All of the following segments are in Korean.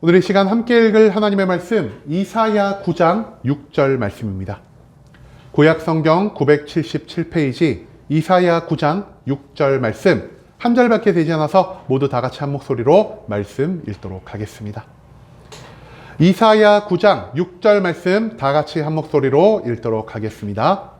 오늘 이 시간 함께 읽을 하나님의 말씀 이사야 9장 6절 말씀입니다. 구약 성경 977페이지 이사야 9장 6절 말씀 한 절밖에 되지 않아서 모두 다 같이 한 목소리로 말씀 읽도록 하겠습니다. 이사야 9장 6절 말씀 다 같이 한 목소리로 읽도록 하겠습니다.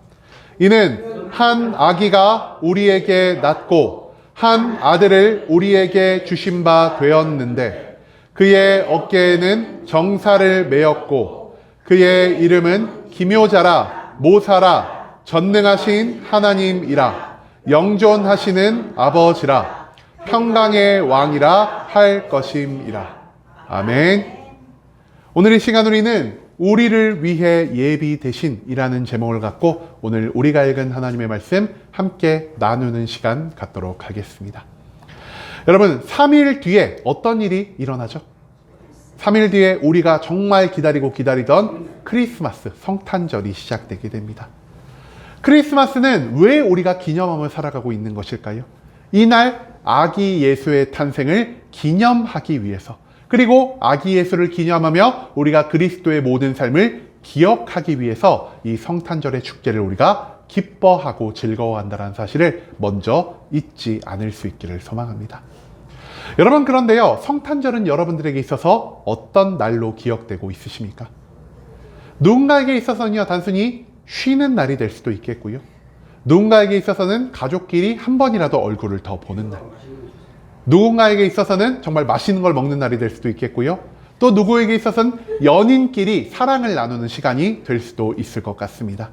이는 한 아기가 우리에게 낳고 한 아들을 우리에게 주신 바 되었는데 그의 어깨에는 정사를 메었고 그의 이름은 기묘자라 모사라 전능하신 하나님이라 영존하시는 아버지라 평강의 왕이라 할 것임이라. 아멘. 오늘 이 시간 우리는 우리를 위해 예비 되신이라는 제목을 갖고 오늘 우리가 읽은 하나님의 말씀 함께 나누는 시간 갖도록 하겠습니다. 여러분, 3일 뒤에 어떤 일이 일어나죠? 3일 뒤에 우리가 정말 기다리던 크리스마스, 성탄절이 시작되게 됩니다. 크리스마스는 왜 우리가 기념하며 살아가고 있는 것일까요? 이날 아기 예수의 탄생을 기념하기 위해서, 그리고 아기 예수를 기념하며 우리가 그리스도의 모든 삶을 기억하기 위해서 이 성탄절의 축제를 우리가 기뻐하고 즐거워한다는 사실을 먼저 잊지 않을 수 있기를 소망합니다. 여러분, 그런데요, 성탄절은 여러분들에게 있어서 어떤 날로 기억되고 있으십니까? 누군가에게 있어서는요, 단순히 쉬는 날이 될 수도 있겠고요. 누군가에게 있어서는 가족끼리 한 번이라도 얼굴을 더 보는 날. 누군가에게 있어서는 정말 맛있는 걸 먹는 날이 될 수도 있겠고요. 또 누구에게 있어서는 연인끼리 사랑을 나누는 시간이 될 수도 있을 것 같습니다.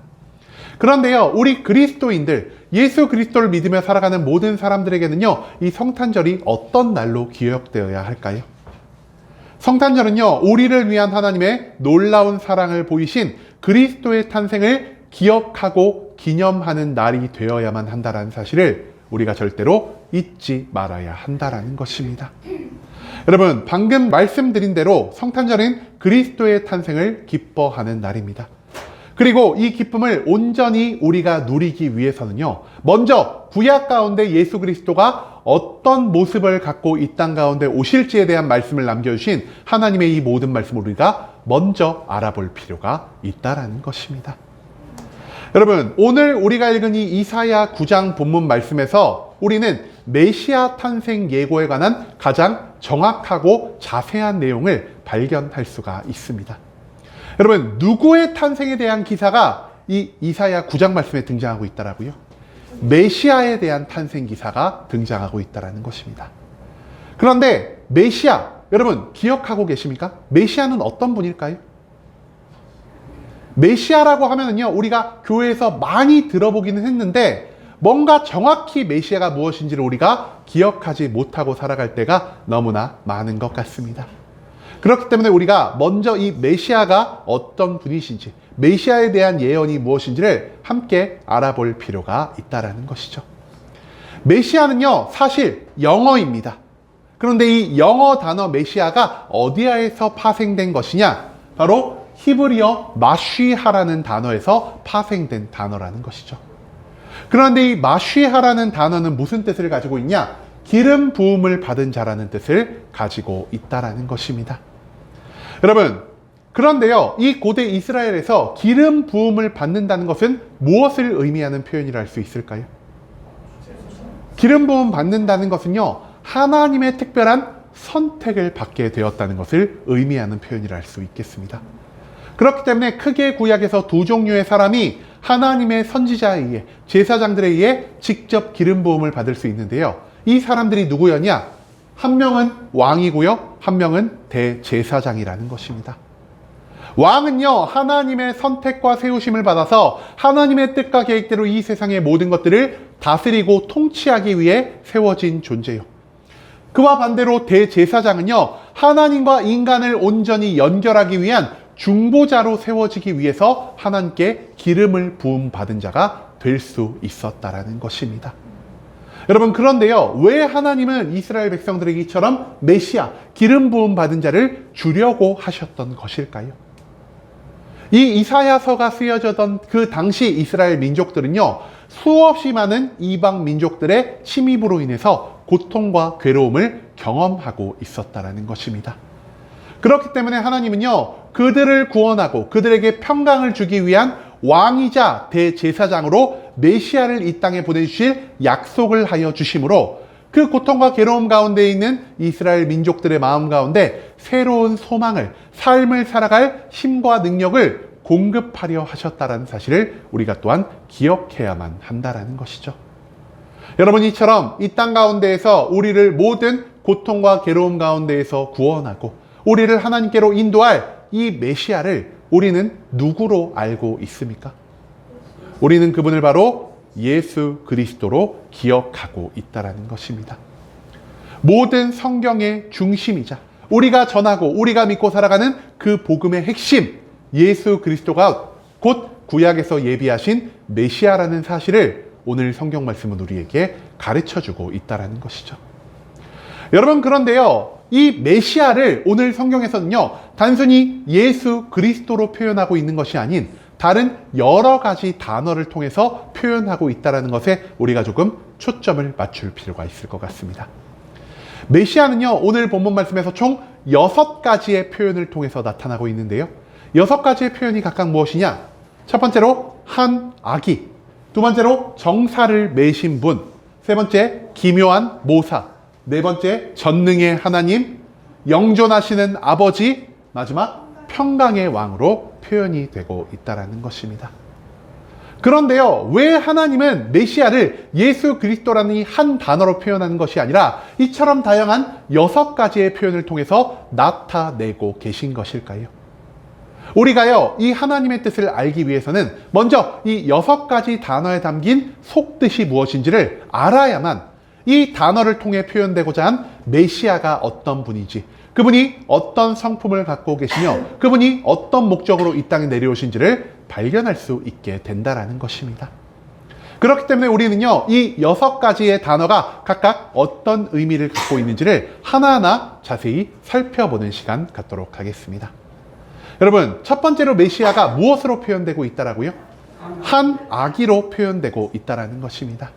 그런데요, 우리 그리스도인들, 예수 그리스도를 믿으며 살아가는 모든 사람들에게는요, 이 성탄절이 어떤 날로 기억되어야 할까요? 성탄절은요, 우리를 위한 하나님의 놀라운 사랑을 보이신 그리스도의 탄생을 기억하고 기념하는 날이 되어야만 한다는 사실을 우리가 절대로 잊지 말아야 한다는 것입니다. 여러분, 방금 말씀드린 대로 성탄절은 그리스도의 탄생을 기뻐하는 날입니다. 그리고 이 기쁨을 온전히 우리가 누리기 위해서는요, 먼저 구약 가운데 예수 그리스도가 어떤 모습을 갖고 이 땅 가운데 오실지에 대한 말씀을 남겨주신 하나님의 이 모든 말씀을 우리가 먼저 알아볼 필요가 있다는 것입니다. 여러분, 오늘 우리가 읽은 이 이사야 9장 본문 말씀에서 우리는 메시아 탄생 예고에 관한 가장 정확하고 자세한 내용을 발견할 수가 있습니다. 여러분, 누구의 탄생에 대한 기사가 이 이사야 9장 말씀에 등장하고 있다라고요? 메시아에 대한 탄생 기사가 등장하고 있다는 것입니다. 그런데 메시아, 여러분 기억하고 계십니까? 메시아는 어떤 분일까요? 메시아라고 하면은요, 우리가 교회에서 많이 들어보기는 했는데 뭔가 정확히 메시아가 무엇인지를 우리가 기억하지 못하고 살아갈 때가 너무나 많은 것 같습니다. 그렇기 때문에 우리가 먼저 이 메시아가 어떤 분이신지, 메시아에 대한 예언이 무엇인지를 함께 알아볼 필요가 있다는 것이죠. 메시아는요, 사실 영어입니다. 그런데 이 영어 단어 메시아가 어디에서 파생된 것이냐? 바로 히브리어 마쉬하라는 단어에서 파생된 단어라는 것이죠. 그런데 이 마쉬하라는 단어는 무슨 뜻을 가지고 있냐? 기름 부음을 받은 자라는 뜻을 가지고 있다는 것입니다. 여러분, 그런데요, 이 고대 이스라엘에서 기름 부음을 받는다는 것은 무엇을 의미하는 표현이라 할 수 있을까요? 기름 부음 받는다는 것은요, 하나님의 특별한 선택을 받게 되었다는 것을 의미하는 표현이라 할 수 있겠습니다. 그렇기 때문에 크게 구약에서 두 종류의 사람이 하나님의 선지자에 의해, 제사장들에 의해 직접 기름 부음을 받을 수 있는데요, 이 사람들이 누구였냐? 한 명은 왕이고요, 한 명은 대제사장이라는 것입니다. 왕은요, 하나님의 선택과 세우심을 받아서 하나님의 뜻과 계획대로 이 세상의 모든 것들을 다스리고 통치하기 위해 세워진 존재요. 그와 반대로 대제사장은요, 하나님과 인간을 온전히 연결하기 위한 중보자로 세워지기 위해서 하나님께 기름을 부음 받은 자가 될 수 있었다라는 것입니다. 여러분, 그런데요, 왜 하나님은 이스라엘 백성들에게 이처럼 메시아, 기름 부음 받은 자를 주려고 하셨던 것일까요? 이 이사야서가 쓰여졌던 그 당시 이스라엘 민족들은요, 수없이 많은 이방 민족들의 침입으로 인해서 고통과 괴로움을 경험하고 있었다는 것입니다. 그렇기 때문에 하나님은요, 그들을 구원하고 그들에게 평강을 주기 위한 왕이자 대제사장으로 메시아를 이 땅에 보내주실 약속을 하여 주심으로 그 고통과 괴로움 가운데 있는 이스라엘 민족들의 마음 가운데 새로운 소망을, 삶을 살아갈 힘과 능력을 공급하려 하셨다라는 사실을 우리가 또한 기억해야만 한다라는 것이죠. 여러분, 이처럼 이 땅 가운데에서 우리를 모든 고통과 괴로움 가운데에서 구원하고 우리를 하나님께로 인도할 이 메시아를 우리는 누구로 알고 있습니까? 우리는 그분을 바로 예수 그리스도로 기억하고 있다는 것입니다. 모든 성경의 중심이자 우리가 전하고 우리가 믿고 살아가는 그 복음의 핵심, 예수 그리스도가 곧 구약에서 예비하신 메시아라는 사실을 오늘 성경 말씀은 우리에게 가르쳐주고 있다는 것이죠. 여러분, 그런데요, 이 메시아를 오늘 성경에서는요, 단순히 예수 그리스도로 표현하고 있는 것이 아닌 다른 여러 가지 단어를 통해서 표현하고 있다는 것에 우리가 조금 초점을 맞출 필요가 있을 것 같습니다. 메시아는요, 오늘 본문 말씀에서 총 6가지의 표현을 통해서 나타나고 있는데요. 6가지의 표현이 각각 무엇이냐? 첫 번째로 한 아기, 두 번째로 정사를 매신 분, 세 번째 기묘한 모사, 네 번째 전능의 하나님, 영존하시는 아버지, 마지막 평강의 왕으로 표현이 되고 있다는 것입니다. 그런데요, 왜 하나님은 메시아를 예수 그리스도라는 이 한 단어로 표현하는 것이 아니라 이처럼 다양한 6가지의 표현을 통해서 나타내고 계신 것일까요? 우리가요, 이 하나님의 뜻을 알기 위해서는 먼저 이 6가지 단어에 담긴 속뜻이 무엇인지를 알아야만 이 단어를 통해 표현되고자 한 메시아가 어떤 분인지, 그분이 어떤 성품을 갖고 계시며 그분이 어떤 목적으로 이 땅에 내려오신지를 발견할 수 있게 된다는 것입니다. 그렇기 때문에 우리는요, 이 6가지의 단어가 각각 어떤 의미를 갖고 있는지를 하나하나 자세히 살펴보는 시간 갖도록 하겠습니다. 여러분, 첫 번째로 메시아가 무엇으로 표현되고 있다라고요? 한 아기로 표현되고 있다는 것입니다.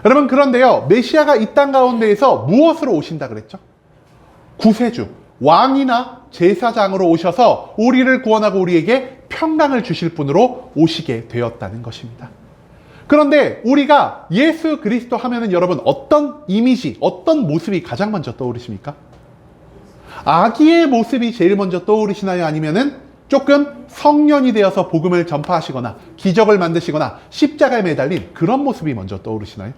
여러분, 그런데요, 메시아가 이 땅 가운데에서 무엇으로 오신다 그랬죠? 구세주, 왕이나 제사장으로 오셔서 우리를 구원하고 우리에게 평강을 주실 분으로 오시게 되었다는 것입니다. 그런데 우리가 예수 그리스도 하면은 여러분, 어떤 이미지, 어떤 모습이 가장 먼저 떠오르십니까? 아기의 모습이 제일 먼저 떠오르시나요? 아니면은 조금 성년이 되어서 복음을 전파하시거나 기적을 만드시거나 십자가에 매달린 그런 모습이 먼저 떠오르시나요?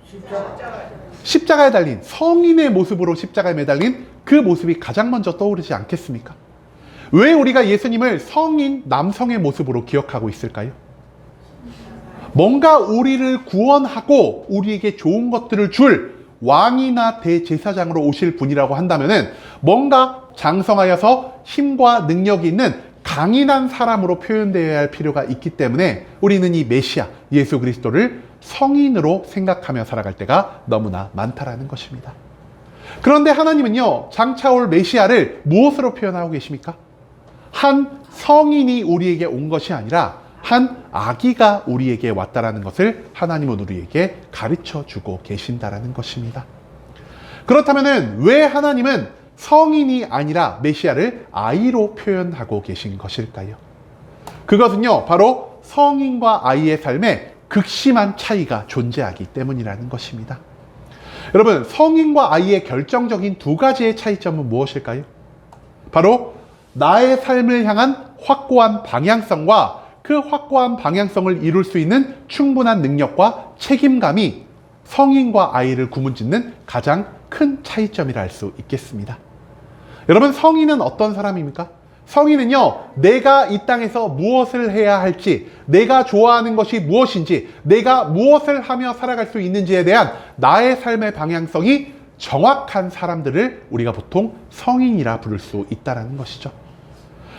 십자가에 달린 성인의 모습으로 십자가에 매달린 그 모습이 가장 먼저 떠오르지 않겠습니까? 왜 우리가 예수님을 성인 남성의 모습으로 기억하고 있을까요? 뭔가 우리를 구원하고 우리에게 좋은 것들을 줄 왕이나 대제사장으로 오실 분이라고 한다면은 뭔가 장성하여서 힘과 능력이 있는 강인한 사람으로 표현되어야 할 필요가 있기 때문에 우리는 이 메시아, 예수 그리스도를 성인으로 생각하며 살아갈 때가 너무나 많다라는 것입니다. 그런데 하나님은요, 장차 올 메시아를 무엇으로 표현하고 계십니까? 한 성인이 우리에게 온 것이 아니라 한 아기가 우리에게 왔다라는 것을 하나님은 우리에게 가르쳐 주고 계신다라는 것입니다. 그렇다면 왜 하나님은 성인이 아니라 메시아를 아이로 표현하고 계신 것일까요? 그것은요, 바로 성인과 아이의 삶에 극심한 차이가 존재하기 때문이라는 것입니다. 여러분, 성인과 아이의 결정적인 2가지의 차이점은 무엇일까요? 바로 나의 삶을 향한 확고한 방향성과 그 확고한 방향성을 이룰 수 있는 충분한 능력과 책임감이 성인과 아이를 구분짓는 가장 큰 차이점이라 할 수 있겠습니다. 여러분, 성인은 어떤 사람입니까? 성인은요, 내가 이 땅에서 무엇을 해야 할지, 내가 좋아하는 것이 무엇인지, 내가 무엇을 하며 살아갈 수 있는지에 대한 나의 삶의 방향성이 정확한 사람들을 우리가 보통 성인이라 부를 수 있다는 것이죠.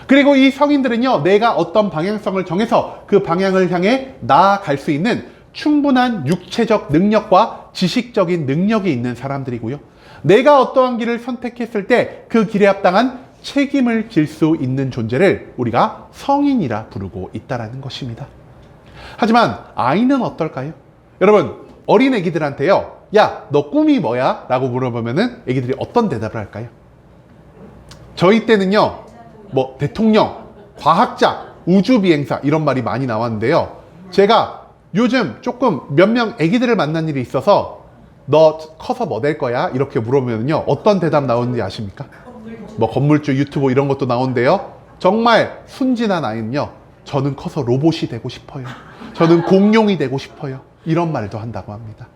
그리고 이 성인들은요, 내가 어떤 방향성을 정해서 그 방향을 향해 나아갈 수 있는 충분한 육체적 능력과 지식적인 능력이 있는 사람들이고요. 내가 어떠한 길을 선택했을 때 그 길에 합당한 책임을 질 수 있는 존재를 우리가 성인이라 부르고 있다는 것입니다. 하지만 아이는 어떨까요? 여러분, 어린 애기들한테요, 야, 너 꿈이 뭐야? 라고 물어보면은 애기들이 어떤 대답을 할까요? 저희 때는요, 뭐 대통령, 과학자, 우주비행사 이런 말이 많이 나왔는데요. 제가 요즘 조금 몇 명 애기들을 만난 일이 있어서 너 커서 뭐 될 거야? 이렇게 물어보면요. 어떤 대답 나오는지 아십니까? 뭐 건물주 유튜브 이런 것도 나오는데요. 정말 순진한 아이는요. 저는 커서 로봇이 되고 싶어요. 저는 공룡이 되고 싶어요. 이런 말도 한다고 합니다.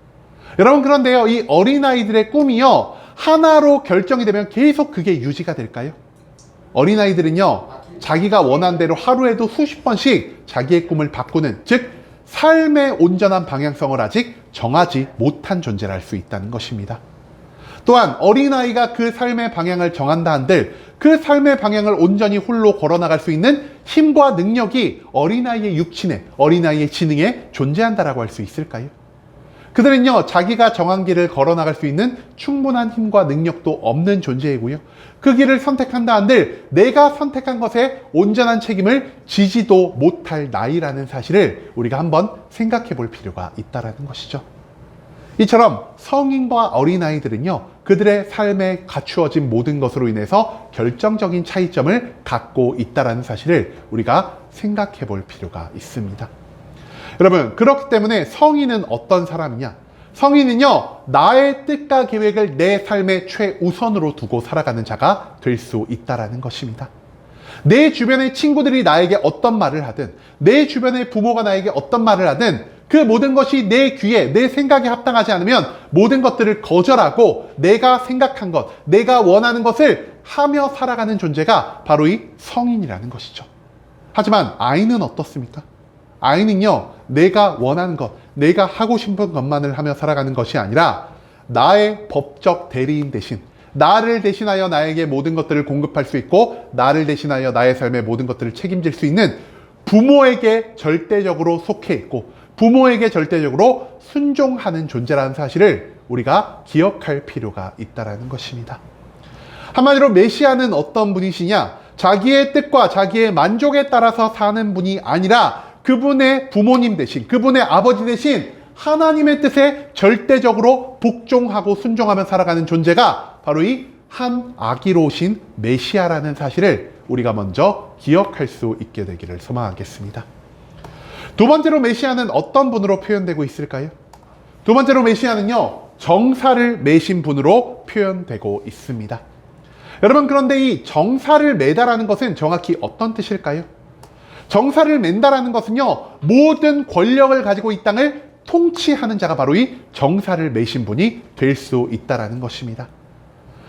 여러분 그런데요. 이 어린아이들의 꿈이요. 하나로 결정이 되면 계속 그게 유지가 될까요? 어린아이들은요. 자기가 원한 대로 하루에도 수십 번씩 자기의 꿈을 바꾸는, 즉 삶의 온전한 방향성을 아직 정하지 못한 존재를 할 수 있다는 것입니다. 또한 어린아이가 그 삶의 방향을 정한다 한들 그 삶의 방향을 온전히 홀로 걸어나갈 수 있는 힘과 능력이 어린아이의 육신에, 어린아이의 지능에 존재한다라고 할 수 있을까요? 그들은요, 자기가 정한 길을 걸어나갈 수 있는 충분한 힘과 능력도 없는 존재이고요. 그 길을 선택한다 한들 내가 선택한 것에 온전한 책임을 지지도 못할 나이라는 사실을 우리가 한번 생각해 볼 필요가 있다는 것이죠. 이처럼 성인과 어린아이들은요, 그들의 삶에 갖추어진 모든 것으로 인해서 결정적인 차이점을 갖고 있다는 사실을 우리가 생각해 볼 필요가 있습니다. 여러분, 그렇기 때문에 성인은 어떤 사람이냐? 성인은요, 나의 뜻과 계획을 내 삶의 최우선으로 두고 살아가는 자가 될 수 있다는 것입니다. 내 주변의 친구들이 나에게 어떤 말을 하든, 내 주변의 부모가 나에게 어떤 말을 하든 그 모든 것이 내 귀에, 내 생각에 합당하지 않으면 모든 것들을 거절하고 내가 생각한 것, 내가 원하는 것을 하며 살아가는 존재가 바로 이 성인이라는 것이죠. 하지만 아이는 어떻습니까? 아이는요, 내가 원하는 것, 내가 하고 싶은 것만을 하며 살아가는 것이 아니라 나의 법적 대리인 대신, 나를 대신하여 나에게 모든 것들을 공급할 수 있고 나를 대신하여 나의 삶의 모든 것들을 책임질 수 있는 부모에게 절대적으로 속해 있고 부모에게 절대적으로 순종하는 존재라는 사실을 우리가 기억할 필요가 있다는 것입니다. 한마디로 메시아는 어떤 분이시냐? 자기의 뜻과 자기의 만족에 따라서 사는 분이 아니라 그분의 부모님 대신, 그분의 아버지 대신 하나님의 뜻에 절대적으로 복종하고 순종하며 살아가는 존재가 바로 이 한 아기로 오신 메시아라는 사실을 우리가 먼저 기억할 수 있게 되기를 소망하겠습니다. 두 번째로 메시아는 어떤 분으로 표현되고 있을까요? 두 번째로 메시아는요, 정사를 매신 분으로 표현되고 있습니다. 여러분, 그런데 이 정사를 매다라는 것은 정확히 어떤 뜻일까요? 정사를 맨다라는 것은요, 모든 권력을 가지고 이 땅을 통치하는 자가 바로 이 정사를 매신 분이 될 수 있다는 것입니다.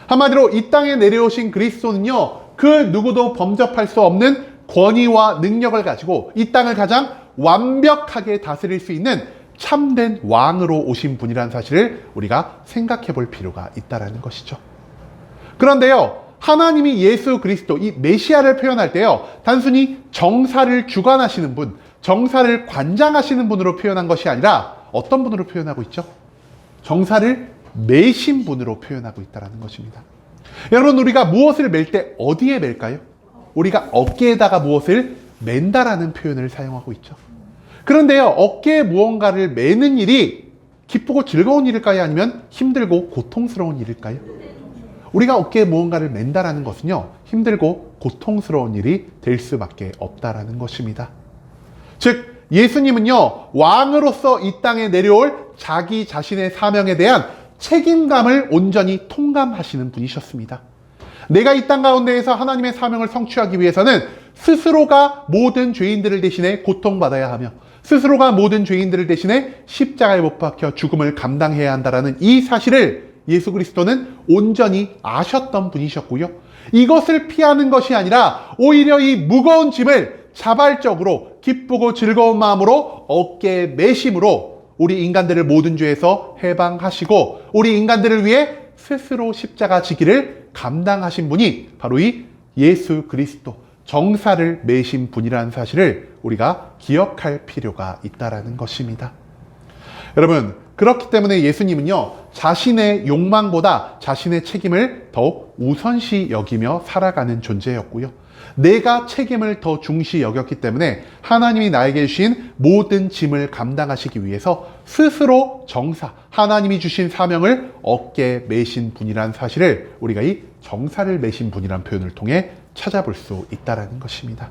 한마디로 이 땅에 내려오신 그리스도는요, 그 누구도 범접할 수 없는 권위와 능력을 가지고 이 땅을 가장 완벽하게 다스릴 수 있는 참된 왕으로 오신 분이라는 사실을 우리가 생각해 볼 필요가 있다는 것이죠. 그런데요, 하나님이 예수 그리스도, 이 메시아를 표현할 때요, 단순히 정사를 주관하시는 분, 정사를 관장하시는 분으로 표현한 것이 아니라 어떤 분으로 표현하고 있죠? 정사를 매신 분으로 표현하고 있다는 것입니다. 여러분, 우리가 무엇을 맬 때 어디에 맬까요? 우리가 어깨에다가 무엇을 맨다라는 표현을 사용하고 있죠. 그런데요, 어깨에 무언가를 매는 일이 기쁘고 즐거운 일일까요? 아니면 힘들고 고통스러운 일일까요? 우리가 어깨에 무언가를 맨다라는 것은요, 힘들고 고통스러운 일이 될 수밖에 없다라는 것입니다. 즉, 예수님은요, 왕으로서 이 땅에 내려올 자기 자신의 사명에 대한 책임감을 온전히 통감하시는 분이셨습니다. 내가 이 땅 가운데에서 하나님의 사명을 성취하기 위해서는 스스로가 모든 죄인들을 대신해 고통받아야 하며 스스로가 모든 죄인들을 대신해 십자가에 못 박혀 죽음을 감당해야 한다는 이 사실을 예수 그리스도는 온전히 아셨던 분이셨고요. 이것을 피하는 것이 아니라 오히려 이 무거운 짐을 자발적으로 기쁘고 즐거운 마음으로 어깨에 매심으로 우리 인간들을 모든 죄에서 해방하시고 우리 인간들을 위해 스스로 십자가 지기를 감당하신 분이 바로 이 예수 그리스도, 정사를 매신 분이라는 사실을 우리가 기억할 필요가 있다는 것입니다. 여러분, 그렇기 때문에 예수님은요, 자신의 욕망보다 자신의 책임을 더욱 우선시 여기며 살아가는 존재였고요. 내가 책임을 더 중시 여겼기 때문에 하나님이 나에게 주신 모든 짐을 감당하시기 위해서 스스로 정사, 하나님이 주신 사명을 어깨에 매신 분이라는 사실을 우리가 이 정사를 매신 분이라는 표현을 통해 찾아볼 수 있다는 것입니다.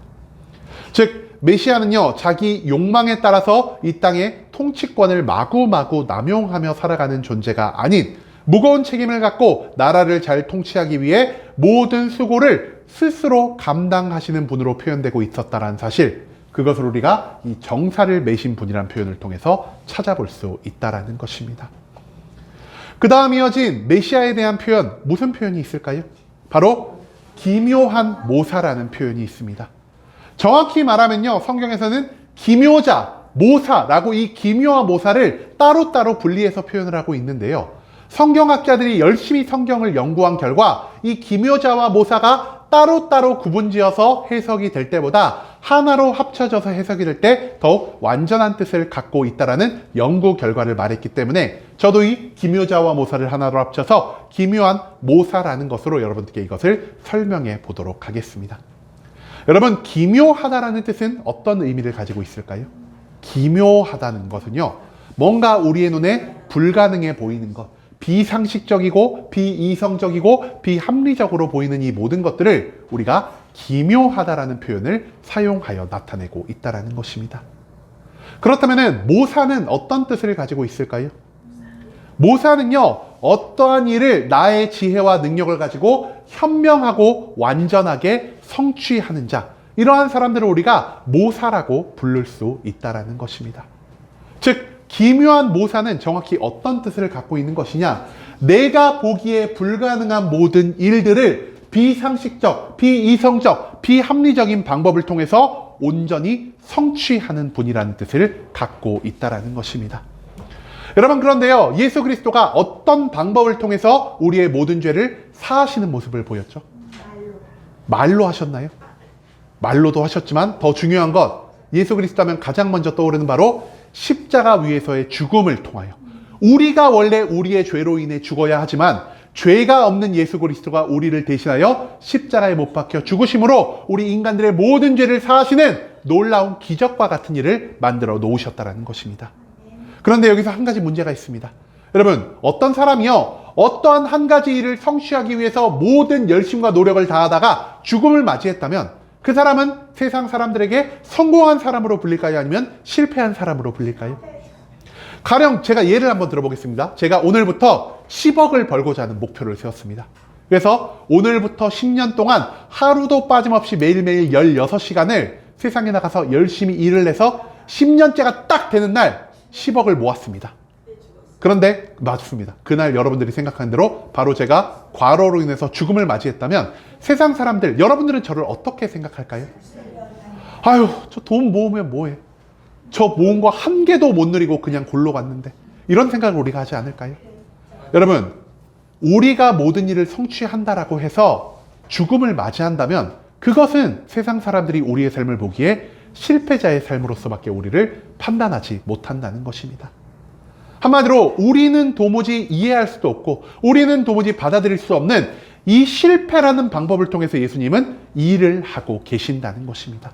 즉 메시아는요, 자기 욕망에 따라서 이 땅의 통치권을 마구마구 남용하며 살아가는 존재가 아닌 무거운 책임을 갖고 나라를 잘 통치하기 위해 모든 수고를 스스로 감당하시는 분으로 표현되고 있었다는 사실, 그것을 우리가 이 정사를 매신 분이라는 표현을 통해서 찾아볼 수 있다는 것입니다. 그 다음 이어진 메시아에 대한 표현, 무슨 표현이 있을까요? 바로 기묘한 모사라는 표현이 있습니다. 정확히 말하면요, 성경에서는 기묘자, 모사라고 이 기묘와 모사를 따로따로 분리해서 표현을 하고 있는데요. 성경학자들이 열심히 성경을 연구한 결과 이 기묘자와 모사가 따로따로 구분지어서 해석이 될 때보다 하나로 합쳐져서 해석이 될 때 더욱 완전한 뜻을 갖고 있다는 연구 결과를 말했기 때문에 저도 이 기묘자와 모사를 하나로 합쳐서 기묘한 모사라는 것으로 여러분들께 이것을 설명해 보도록 하겠습니다. 여러분, 기묘하다라는 뜻은 어떤 의미를 가지고 있을까요? 기묘하다는 것은요, 뭔가 우리의 눈에 불가능해 보이는 것, 비상식적이고 비이성적이고 비합리적으로 보이는 이 모든 것들을 우리가 기묘하다라는 표현을 사용하여 나타내고 있다는 것입니다. 그렇다면 모사는 어떤 뜻을 가지고 있을까요? 모사는요, 어떠한 일을 나의 지혜와 능력을 가지고 현명하고 완전하게 성취하는 자, 이러한 사람들을 우리가 모사라고 부를 수 있다는 것입니다. 즉 기묘한 모사는 정확히 어떤 뜻을 갖고 있는 것이냐, 내가 보기에 불가능한 모든 일들을 비상식적, 비이성적, 비합리적인 방법을 통해서 온전히 성취하는 분이라는 뜻을 갖고 있다는 것입니다. 여러분, 그런데요, 예수 그리스도가 어떤 방법을 통해서 우리의 모든 죄를 사하시는 모습을 보였죠? 말로 하셨나요? 말로도 하셨지만 더 중요한 것, 예수 그리스도 하면 가장 먼저 떠오르는 바로 십자가 위에서의 죽음을 통하여, 우리가 원래 우리의 죄로 인해 죽어야 하지만 죄가 없는 예수 그리스도가 우리를 대신하여 십자가에 못 박혀 죽으심으로 우리 인간들의 모든 죄를 사하시는 놀라운 기적과 같은 일을 만들어 놓으셨다는 것입니다. 그런데 여기서 한 가지 문제가 있습니다. 여러분, 어떤 사람이요, 어떠한 한 가지 일을 성취하기 위해서 모든 열심과 노력을 다하다가 죽음을 맞이했다면 그 사람은 세상 사람들에게 성공한 사람으로 불릴까요? 아니면 실패한 사람으로 불릴까요? 가령 제가 예를 한번 들어보겠습니다. 제가 오늘부터 10억을 벌고자 하는 목표를 세웠습니다. 그래서 오늘부터 10년 동안 하루도 빠짐없이 매일매일 16시간을 세상에 나가서 열심히 일을 해서 10년째가 딱 되는 날 10억을 모았습니다. 그런데 맞습니다. 그날 여러분들이 생각하는 대로 바로 제가 과로로 인해서 죽음을 맞이했다면 세상 사람들, 여러분들은 저를 어떻게 생각할까요? 아유, 저 돈 모으면 뭐해? 저 모은 거 한 개도 못 누리고 그냥 골로 갔는데, 이런 생각을 우리가 하지 않을까요? 여러분, 우리가 모든 일을 성취한다라고 해서 죽음을 맞이한다면 그것은 세상 사람들이 우리의 삶을 보기에 실패자의 삶으로서밖에 우리를 판단하지 못한다는 것입니다. 한마디로 우리는 도무지 이해할 수도 없고 우리는 도무지 받아들일 수 없는 이 실패라는 방법을 통해서 예수님은 일을 하고 계신다는 것입니다.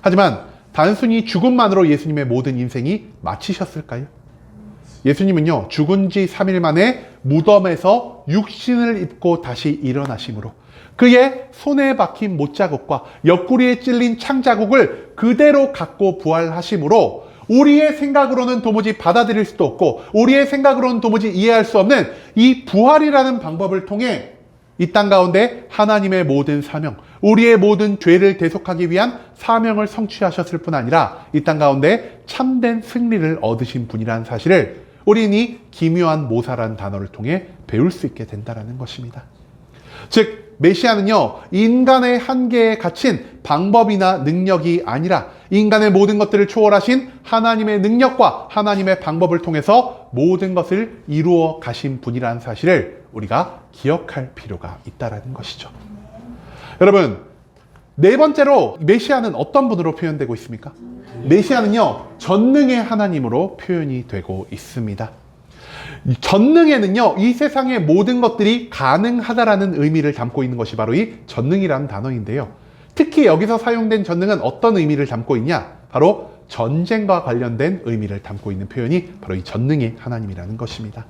하지만 단순히 죽음만으로 예수님의 모든 인생이 마치셨을까요? 예수님은요, 죽은 지 3일 만에 무덤에서 육신을 입고 다시 일어나심으로 그의 손에 박힌 못자국과 옆구리에 찔린 창자국을 그대로 갖고 부활하심으로 우리의 생각으로는 도무지 받아들일 수도 없고 우리의 생각으로는 도무지 이해할 수 없는 이 부활이라는 방법을 통해 이 땅 가운데 하나님의 모든 사명, 우리의 모든 죄를 대속하기 위한 사명을 성취하셨을 뿐 아니라 이 땅 가운데 참된 승리를 얻으신 분이라는 사실을 우리는 이 기묘한 모사라는 단어를 통해 배울 수 있게 된다는 것입니다. 즉 메시아는요, 인간의 한계에 갇힌 방법이나 능력이 아니라 인간의 모든 것들을 초월하신 하나님의 능력과 하나님의 방법을 통해서 모든 것을 이루어 가신 분이라는 사실을 우리가 기억할 필요가 있다는 것이죠. 여러분, 네 번째로 메시아는 어떤 분으로 표현되고 있습니까? 메시아는요, 전능의 하나님으로 표현이 되고 있습니다. 전능에는요, 이 세상의 모든 것들이 가능하다라는 의미를 담고 있는 것이 바로 이 전능이라는 단어인데요. 특히 여기서 사용된 전능은 어떤 의미를 담고 있냐? 바로 전쟁과 관련된 의미를 담고 있는 표현이 바로 이 전능의 하나님이라는 것입니다.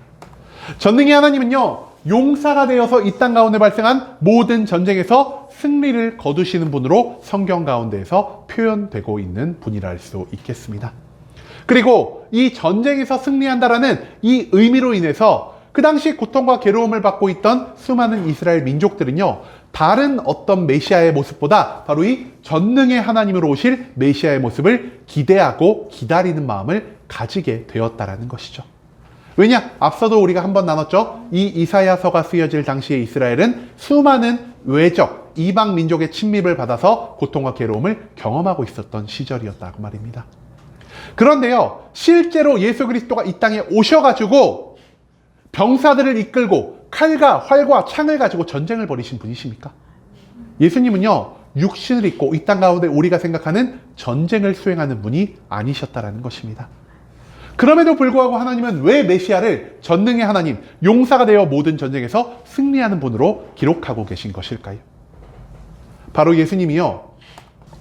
전능의 하나님은요, 용사가 되어서 이 땅 가운데 발생한 모든 전쟁에서 승리를 거두시는 분으로 성경 가운데에서 표현되고 있는 분이라 할 수 있겠습니다. 그리고 이 전쟁에서 승리한다라는 이 의미로 인해서 그 당시 고통과 괴로움을 받고 있던 수많은 이스라엘 민족들은요, 다른 어떤 메시아의 모습보다 바로 이 전능의 하나님으로 오실 메시아의 모습을 기대하고 기다리는 마음을 가지게 되었다라는 것이죠. 왜냐? 앞서도 우리가 한번 나눴죠. 이 이사야서가 쓰여질 당시에 이스라엘은 수많은 외적, 이방 민족의 침입을 받아서 고통과 괴로움을 경험하고 있었던 시절이었다고 말입니다. 그런데요, 실제로 예수 그리스도가 이 땅에 오셔가지고 병사들을 이끌고 칼과 활과 창을 가지고 전쟁을 벌이신 분이십니까? 예수님은요, 육신을 입고 이 땅 가운데 우리가 생각하는 전쟁을 수행하는 분이 아니셨다라는 것입니다. 그럼에도 불구하고 하나님은 왜 메시아를 전능의 하나님, 용사가 되어 모든 전쟁에서 승리하는 분으로 기록하고 계신 것일까요? 바로 예수님이요,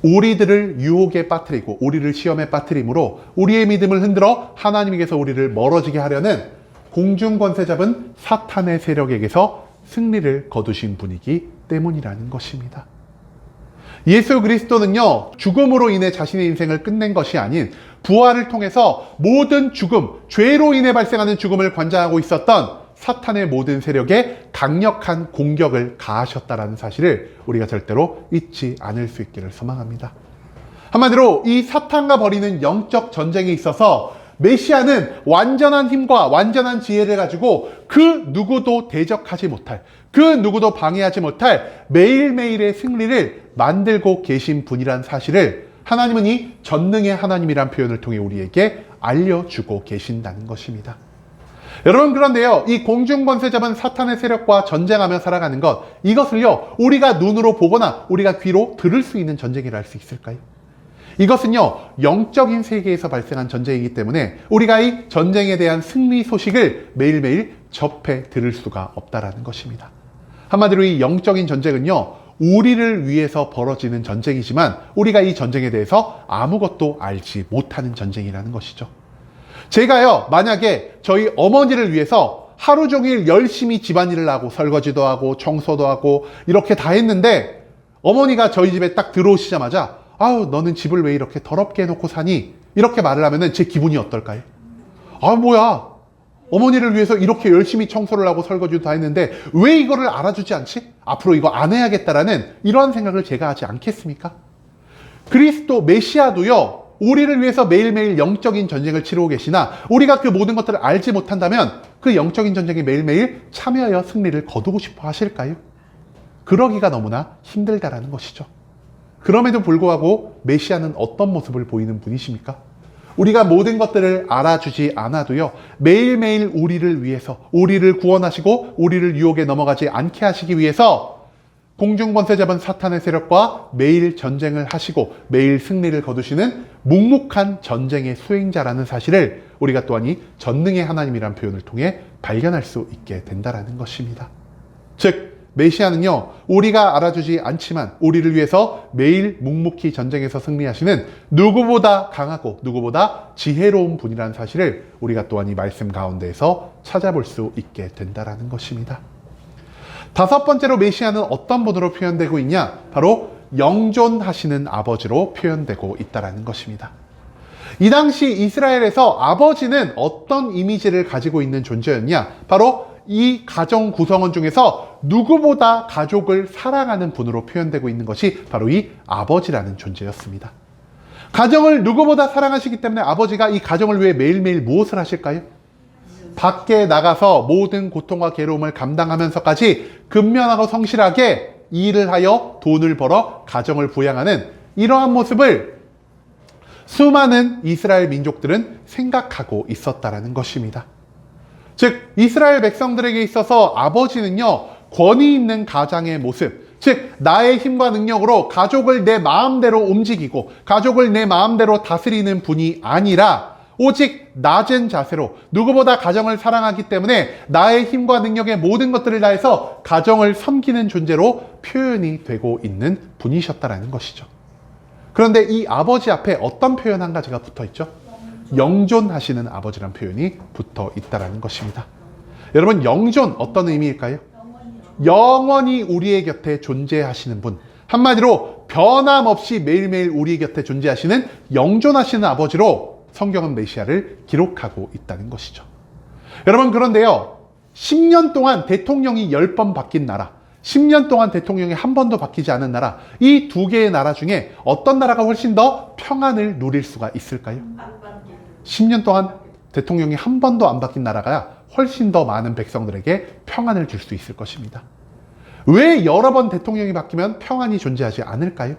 우리들을 유혹에 빠뜨리고 우리를 시험에 빠뜨림으로 우리의 믿음을 흔들어 하나님에게서 우리를 멀어지게 하려는 공중권세 잡은 사탄의 세력에게서 승리를 거두신 분이기 때문이라는 것입니다. 예수 그리스도는요, 죽음으로 인해 자신의 인생을 끝낸 것이 아닌 부활을 통해서 모든 죽음, 죄로 인해 발생하는 죽음을 관장하고 있었던 사탄의 모든 세력에 강력한 공격을 가하셨다라는 사실을 우리가 절대로 잊지 않을 수 있기를 소망합니다. 한마디로 이 사탄과 벌이는 영적 전쟁에 있어서 메시아는 완전한 힘과 완전한 지혜를 가지고 그 누구도 대적하지 못할, 그 누구도 방해하지 못할 매일매일의 승리를 만들고 계신 분이란 사실을 하나님은 이 전능의 하나님이란 표현을 통해 우리에게 알려주고 계신다는 것입니다. 여러분, 그런데요, 이 공중권세 잡은 사탄의 세력과 전쟁하며 살아가는 것, 이것을요, 우리가 눈으로 보거나 우리가 귀로 들을 수 있는 전쟁이라 할 수 있을까요? 이것은요, 영적인 세계에서 발생한 전쟁이기 때문에 우리가 이 전쟁에 대한 승리 소식을 매일매일 접해 들을 수가 없다라는 것입니다. 한마디로 이 영적인 전쟁은요, 우리를 위해서 벌어지는 전쟁이지만 우리가 이 전쟁에 대해서 아무것도 알지 못하는 전쟁이라는 것이죠. 제가요, 만약에 저희 어머니를 위해서 하루 종일 열심히 집안일을 하고 설거지도 하고 청소도 하고 이렇게 다 했는데 어머니가 저희 집에 딱 들어오시자마자 아우, 너는 집을 왜 이렇게 더럽게 해놓고 사니? 이렇게 말을 하면은 제 기분이 어떨까요? 아, 뭐야, 어머니를 위해서 이렇게 열심히 청소를 하고 설거지도 다 했는데 왜 이거를 알아주지 않지? 앞으로 이거 안 해야겠다라는 이러한 생각을 제가 하지 않겠습니까? 그리스도 메시아도요, 우리를 위해서 매일매일 영적인 전쟁을 치르고 계시나 우리가 그 모든 것들을 알지 못한다면 그 영적인 전쟁에 매일매일 참여하여 승리를 거두고 싶어 하실까요? 그러기가 너무나 힘들다라는 것이죠. 그럼에도 불구하고 메시아는 어떤 모습을 보이는 분이십니까? 우리가 모든 것들을 알아주지 않아도요, 매일매일 우리를 위해서, 우리를 구원하시고 우리를 유혹에 넘어가지 않게 하시기 위해서 공중권세 잡은 사탄의 세력과 매일 전쟁을 하시고 매일 승리를 거두시는 묵묵한 전쟁의 수행자라는 사실을 우리가 또한 이 전능의 하나님이라는 표현을 통해 발견할 수 있게 된다는 것입니다. 즉, 메시아는요, 우리가 알아주지 않지만 우리를 위해서 매일 묵묵히 전쟁에서 승리하시는 누구보다 강하고 누구보다 지혜로운 분이라는 사실을 우리가 또한 이 말씀 가운데에서 찾아볼 수 있게 된다는 것입니다. 다섯 번째로 메시아는 어떤 분으로 표현되고 있냐? 바로 영존하시는 아버지로 표현되고 있다는 것입니다. 이 당시 이스라엘에서 아버지는 어떤 이미지를 가지고 있는 존재였냐? 바로 이 가정 구성원 중에서 누구보다 가족을 사랑하는 분으로 표현되고 있는 것이 바로 이 아버지라는 존재였습니다. 가정을 누구보다 사랑하시기 때문에 아버지가 이 가정을 위해 매일매일 무엇을 하실까요? 밖에 나가서 모든 고통과 괴로움을 감당하면서까지 근면하고 성실하게 일을 하여 돈을 벌어 가정을 부양하는 이러한 모습을 수많은 이스라엘 민족들은 생각하고 있었다라는 것입니다. 즉, 이스라엘 백성들에게 있어서 아버지는요, 권위 있는 가장의 모습, 즉 나의 힘과 능력으로 가족을 내 마음대로 움직이고 가족을 내 마음대로 다스리는 분이 아니라 오직 낮은 자세로 누구보다 가정을 사랑하기 때문에 나의 힘과 능력의 모든 것들을 다해서 가정을 섬기는 존재로 표현이 되고 있는 분이셨다라는 것이죠. 그런데 이 아버지 앞에 어떤 표현 한 가지가 붙어 있죠? 영존하시는 아버지란 표현이 붙어 있다라는 것입니다. 여러분, 영존 어떤 의미일까요? 영원히 우리의 곁에 존재하시는 분. 한마디로 변함없이 매일매일 우리 곁에 존재하시는 영존하시는 아버지로 성경은 메시아를 기록하고 있다는 것이죠. 여러분, 그런데요, 10년 동안 대통령이 10번 바뀐 나라, 10년 동안 대통령이 한 번도 바뀌지 않은 나라, 이 두 개의 나라 중에 어떤 나라가 훨씬 더 평안을 누릴 수가 있을까요? 10년 동안 대통령이 한 번도 안 바뀐 나라가 훨씬 더 많은 백성들에게 평안을 줄 수 있을 것입니다. 왜 여러 번 대통령이 바뀌면 평안이 존재하지 않을까요?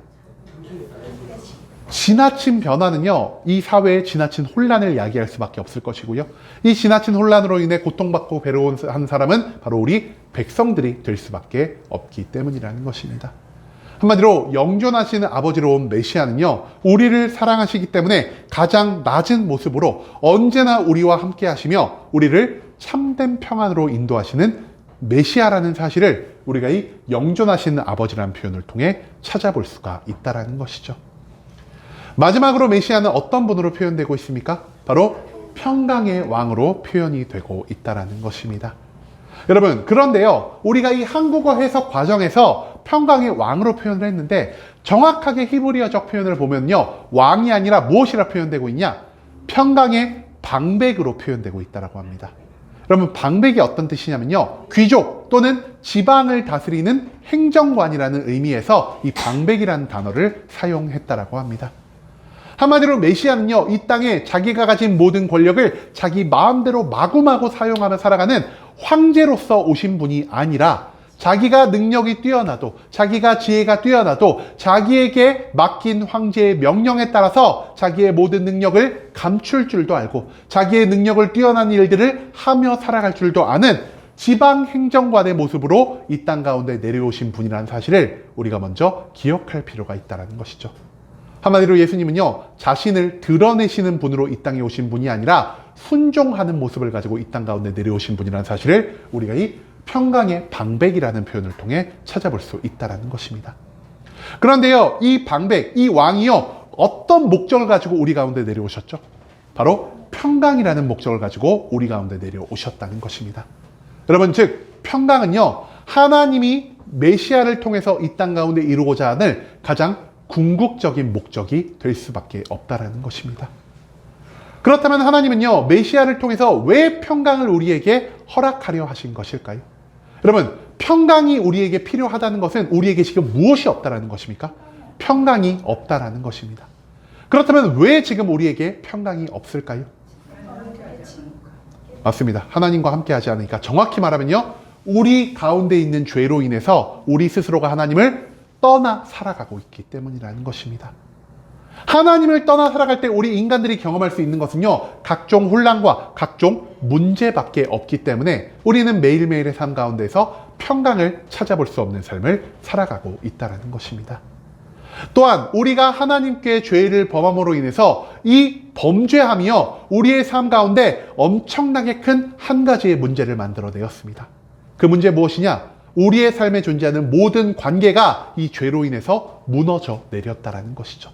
지나친 변화는요, 이 사회의 지나친 혼란을 야기할 수밖에 없을 것이고요. 이 지나친 혼란으로 인해 고통받고 괴로운 사람은 바로 우리 백성들이 될 수밖에 없기 때문이라는 것입니다. 한마디로 영존하시는 아버지로 온 메시아는요, 우리를 사랑하시기 때문에 가장 낮은 모습으로 언제나 우리와 함께 하시며 우리를 참된 평안으로 인도하시는 메시아라는 사실을 우리가 이 영존하시는 아버지라는 표현을 통해 찾아볼 수가 있다는 것이죠. 마지막으로 메시아는 어떤 분으로 표현되고 있습니까? 바로 평강의 왕으로 표현이 되고 있다는 것입니다. 여러분, 그런데요, 우리가 이 한국어 해석 과정에서 평강의 왕으로 표현을 했는데 정확하게 히브리어적 표현을 보면요, 왕이 아니라 무엇이라 표현되고 있냐? 평강의 방백으로 표현되고 있다고 합니다. 여러분, 방백이 어떤 뜻이냐면요, 귀족 또는 지방을 다스리는 행정관이라는 의미에서 이 방백이라는 단어를 사용했다고 합니다. 한마디로 메시아는요, 이 땅에 자기가 가진 모든 권력을 자기 마음대로 마구마구 사용하며 살아가는 황제로서 오신 분이 아니라 자기가 능력이 뛰어나도, 자기가 지혜가 뛰어나도 자기에게 맡긴 황제의 명령에 따라서 자기의 모든 능력을 감출 줄도 알고 자기의 능력을 뛰어난 일들을 하며 살아갈 줄도 아는 지방 행정관의 모습으로 이 땅 가운데 내려오신 분이라는 사실을 우리가 먼저 기억할 필요가 있다는 것이죠. 한마디로 예수님은요, 자신을 드러내시는 분으로 이 땅에 오신 분이 아니라 순종하는 모습을 가지고 이 땅 가운데 내려오신 분이라는 사실을 우리가 이 평강의 방백이라는 표현을 통해 찾아볼 수 있다는 것입니다. 그런데요, 이 방백, 이 왕이요, 어떤 목적을 가지고 우리 가운데 내려오셨죠? 바로 평강이라는 목적을 가지고 우리 가운데 내려오셨다는 것입니다. 여러분, 즉 평강은요, 하나님이 메시아를 통해서 이 땅 가운데 이루고자 하는 가장 궁극적인 목적이 될 수밖에 없다는 것입니다. 그렇다면 하나님은요, 메시아를 통해서 왜 평강을 우리에게 허락하려 하신 것일까요? 여러분, 평강이 우리에게 필요하다는 것은 우리에게 지금 무엇이 없다는 것입니까? 평강이 없다는 것입니다. 그렇다면 왜 지금 우리에게 평강이 없을까요? 맞습니다. 하나님과 함께 하지 않으니까. 정확히 말하면요, 우리 가운데 있는 죄로 인해서 우리 스스로가 하나님을 떠나 살아가고 있기 때문이라는 것입니다. 하나님을 떠나 살아갈 때 우리 인간들이 경험할 수 있는 것은요, 각종 혼란과 각종 문제밖에 없기 때문에 우리는 매일매일의 삶 가운데서 평강을 찾아볼 수 없는 삶을 살아가고 있다는 것입니다. 또한 우리가 하나님께 죄를 범함으로 인해서 이 범죄함이요, 우리의 삶 가운데 엄청나게 큰 한 가지의 문제를 만들어내었습니다. 그 문제 무엇이냐? 우리의 삶에 존재하는 모든 관계가 이 죄로 인해서 무너져 내렸다는 것이죠.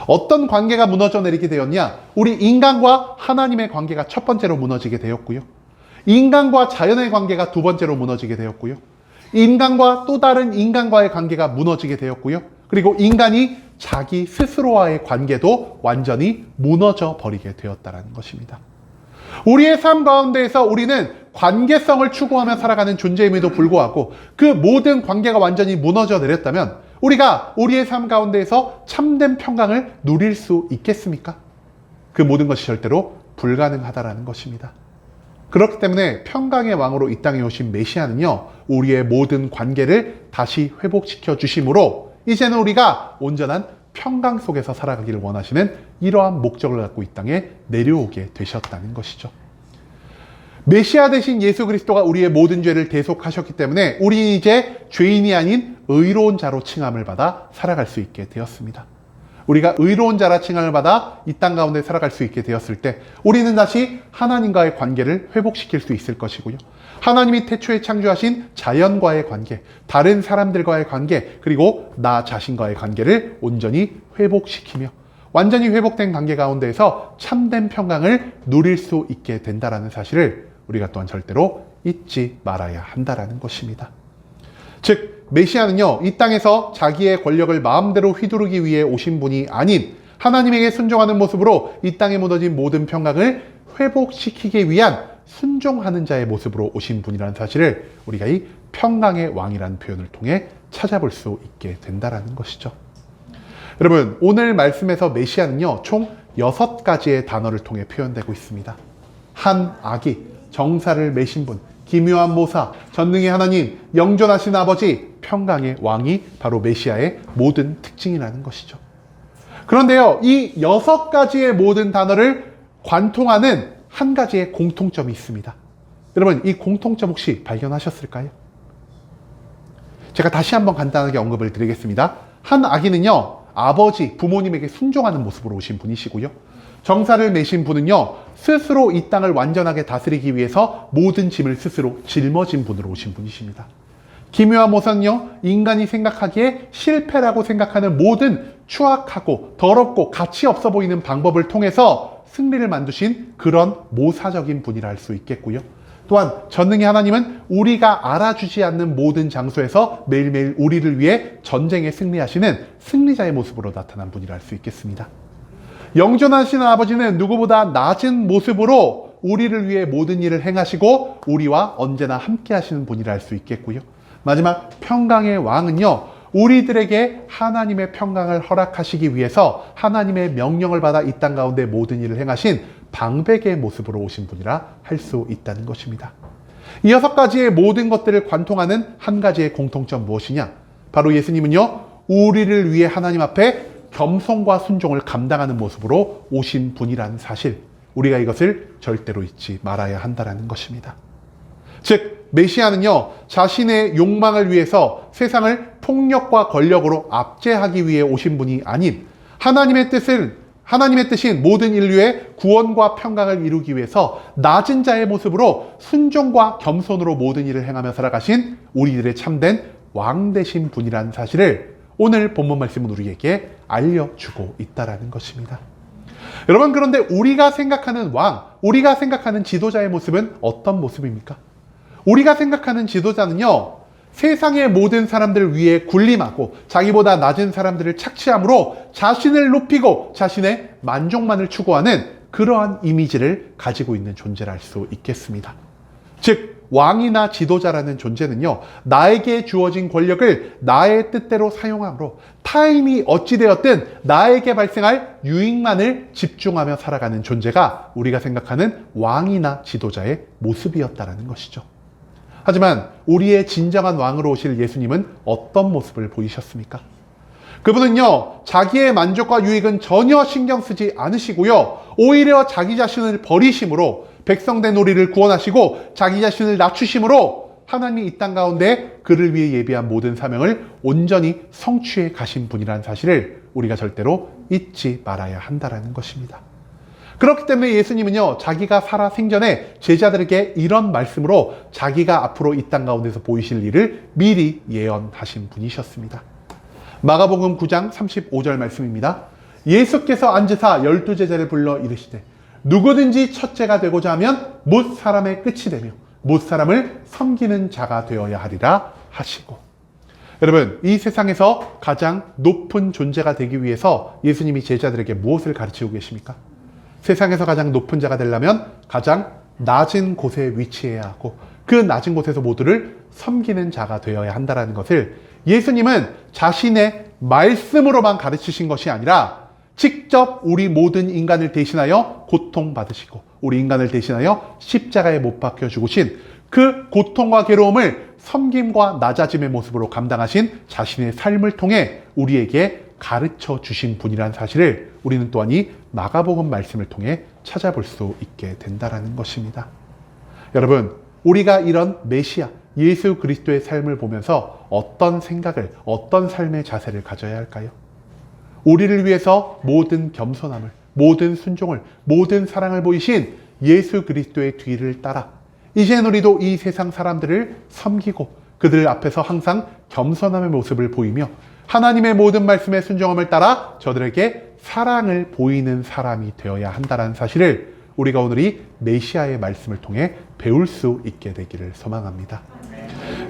어떤 관계가 무너져 내리게 되었냐? 우리 인간과 하나님의 관계가 첫 번째로 무너지게 되었고요. 인간과 자연의 관계가 두 번째로 무너지게 되었고요. 인간과 또 다른 인간과의 관계가 무너지게 되었고요. 그리고 인간이 자기 스스로와의 관계도 완전히 무너져 버리게 되었다는 것입니다. 우리의 삶 가운데에서 우리는 관계성을 추구하며 살아가는 존재임에도 불구하고 그 모든 관계가 완전히 무너져 내렸다면 우리가 우리의 삶 가운데에서 참된 평강을 누릴 수 있겠습니까? 그 모든 것이 절대로 불가능하다는 것입니다. 그렇기 때문에 평강의 왕으로 이 땅에 오신 메시아는요, 우리의 모든 관계를 다시 회복시켜 주심으로 이제는 우리가 온전한 평강 속에서 살아가기를 원하시는 이러한 목적을 갖고 이 땅에 내려오게 되셨다는 것이죠. 메시아 되신 예수 그리스도가 우리의 모든 죄를 대속하셨기 때문에 우리는 이제 죄인이 아닌 의로운 자로 칭함을 받아 살아갈 수 있게 되었습니다. 우리가 의로운 자라 칭함을 받아 이 땅 가운데 살아갈 수 있게 되었을 때 우리는 다시 하나님과의 관계를 회복시킬 수 있을 것이고요. 하나님이 태초에 창조하신 자연과의 관계, 다른 사람들과의 관계, 그리고 나 자신과의 관계를 온전히 회복시키며 완전히 회복된 관계 가운데에서 참된 평강을 누릴 수 있게 된다는 사실을 우리가 또한 절대로 잊지 말아야 한다라는 것입니다. 즉 메시아는요, 이 땅에서 자기의 권력을 마음대로 휘두르기 위해 오신 분이 아닌 하나님에게 순종하는 모습으로 이 땅에 묻어진 모든 평강을 회복시키기 위한 순종하는 자의 모습으로 오신 분이라는 사실을 우리가 이 평강의 왕이라는 표현을 통해 찾아볼 수 있게 된다는 것이죠. 여러분, 오늘 말씀에서 메시아는요, 총 6가지의 단어를 통해 표현되고 있습니다. 한 아기, 정사를 메신 분, 기묘한 모사, 전능의 하나님, 영존하신 아버지, 평강의 왕이 바로 메시아의 모든 특징이라는 것이죠. 그런데요, 이 6가지의 모든 단어를 관통하는 한 가지의 공통점이 있습니다. 여러분, 이 공통점 혹시 발견하셨을까요? 제가 다시 한번 간단하게 언급을 드리겠습니다. 한 아기는요, 아버지, 부모님에게 순종하는 모습으로 오신 분이시고요. 정사를 메신 분은요, 스스로 이 땅을 완전하게 다스리기 위해서 모든 짐을 스스로 짊어진 분으로 오신 분이십니다. 기묘한 모사는요, 인간이 생각하기에 실패라고 생각하는 모든 추악하고 더럽고 가치 없어 보이는 방법을 통해서 승리를 만드신 그런 모사적인 분이라 할 수 있겠고요. 또한 전능의 하나님은 우리가 알아주지 않는 모든 장소에서 매일매일 우리를 위해 전쟁에 승리하시는 승리자의 모습으로 나타난 분이라 할 수 있겠습니다. 영존하신 아버지는 누구보다 낮은 모습으로 우리를 위해 모든 일을 행하시고 우리와 언제나 함께 하시는 분이라 할 수 있겠고요. 마지막 평강의 왕은요, 우리들에게 하나님의 평강을 허락하시기 위해서 하나님의 명령을 받아 이 땅 가운데 모든 일을 행하신 방백의 모습으로 오신 분이라 할 수 있다는 것입니다. 이 6가지의 모든 것들을 관통하는 한 가지의 공통점 무엇이냐? 바로 예수님은요, 우리를 위해 하나님 앞에 겸손과 순종을 감당하는 모습으로 오신 분이라는 사실, 우리가 이것을 절대로 잊지 말아야 한다는 것입니다. 즉 메시아는요, 자신의 욕망을 위해서 세상을 폭력과 권력으로 압제하기 위해 오신 분이 아닌 하나님의 뜻인 모든 인류의 구원과 평강을 이루기 위해서 낮은 자의 모습으로 순종과 겸손으로 모든 일을 행하며 살아가신 우리들의 참된 왕 되신 분이라는 사실을 오늘 본문 말씀은 우리에게 알려주고 있다는 것입니다. 여러분, 그런데 우리가 생각하는 왕, 우리가 생각하는 지도자의 모습은 어떤 모습입니까? 우리가 생각하는 지도자는요, 세상의 모든 사람들 위에 군림하고 자기보다 낮은 사람들을 착취함으로 자신을 높이고 자신의 만족만을 추구하는 그러한 이미지를 가지고 있는 존재라 할 수 있겠습니다. 즉 왕이나 지도자라는 존재는요, 나에게 주어진 권력을 나의 뜻대로 사용함으로 타인이 어찌되었든 나에게 발생할 유익만을 집중하며 살아가는 존재가 우리가 생각하는 왕이나 지도자의 모습이었다는 것이죠. 하지만 우리의 진정한 왕으로 오실 예수님은 어떤 모습을 보이셨습니까? 그분은요, 자기의 만족과 유익은 전혀 신경 쓰지 않으시고요, 오히려 자기 자신을 버리심으로 백성된 우리를 구원하시고 자기 자신을 낮추심으로 하나님이 이 땅 가운데 그를 위해 예비한 모든 사명을 온전히 성취해 가신 분이라는 사실을 우리가 절대로 잊지 말아야 한다는 것입니다. 그렇기 때문에 예수님은요, 자기가 살아 생전에 제자들에게 이런 말씀으로 자기가 앞으로 이 땅 가운데서 보이실 일을 미리 예언하신 분이셨습니다. 마가복음 9장 35절 말씀입니다. 예수께서 앉으사 12제자를 불러 이르시되 누구든지 첫째가 되고자 하면 못 사람의 끝이 되며 못 사람을 섬기는 자가 되어야 하리라 하시고, 여러분, 이 세상에서 가장 높은 존재가 되기 위해서 예수님이 제자들에게 무엇을 가르치고 계십니까? 세상에서 가장 높은 자가 되려면 가장 낮은 곳에 위치해야 하고 그 낮은 곳에서 모두를 섬기는 자가 되어야 한다는 것을 예수님은 자신의 말씀으로만 가르치신 것이 아니라 직접 우리 모든 인간을 대신하여 고통받으시고 우리 인간을 대신하여 십자가에 못 박혀 죽으신 그 고통과 괴로움을 섬김과 낮아짐의 모습으로 감당하신 자신의 삶을 통해 우리에게 가르쳐 주신 분이라는 사실을 우리는 또한 이 마가복음 말씀을 통해 찾아볼 수 있게 된다는 것입니다. 여러분, 우리가 이런 메시아 예수 그리스도의 삶을 보면서 어떤 생각을, 어떤 삶의 자세를 가져야 할까요? 우리를 위해서 모든 겸손함을, 모든 순종을, 모든 사랑을 보이신 예수 그리스도의 뒤를 따라 이제는 우리도 이 세상 사람들을 섬기고 그들 앞에서 항상 겸손함의 모습을 보이며 하나님의 모든 말씀에 순종함을 따라 저들에게 사랑을 보이는 사람이 되어야 한다는 사실을 우리가 오늘 이 메시아의 말씀을 통해 배울 수 있게 되기를 소망합니다.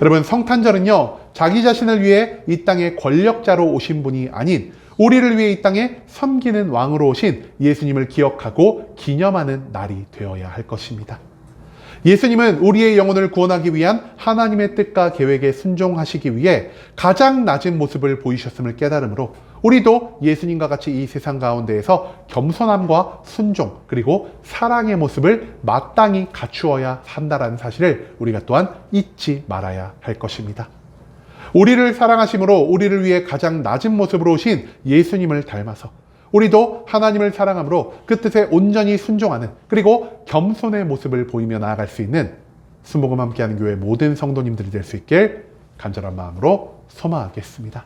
여러분, 성탄절은요, 자기 자신을 위해 이 땅에 권력자로 오신 분이 아닌 우리를 위해 이 땅에 섬기는 왕으로 오신 예수님을 기억하고 기념하는 날이 되어야 할 것입니다. 예수님은 우리의 영혼을 구원하기 위한 하나님의 뜻과 계획에 순종하시기 위해 가장 낮은 모습을 보이셨음을 깨달음으로 우리도 예수님과 같이 이 세상 가운데에서 겸손함과 순종 그리고 사랑의 모습을 마땅히 갖추어야 한다는 사실을 우리가 또한 잊지 말아야 할 것입니다. 우리를 사랑하심으로 우리를 위해 가장 낮은 모습으로 오신 예수님을 닮아서 우리도 하나님을 사랑함으로 그 뜻에 온전히 순종하는 그리고 겸손의 모습을 보이며 나아갈 수 있는 순복음 함께하는 교회 모든 성도님들이 될 수 있길 간절한 마음으로 소망하겠습니다.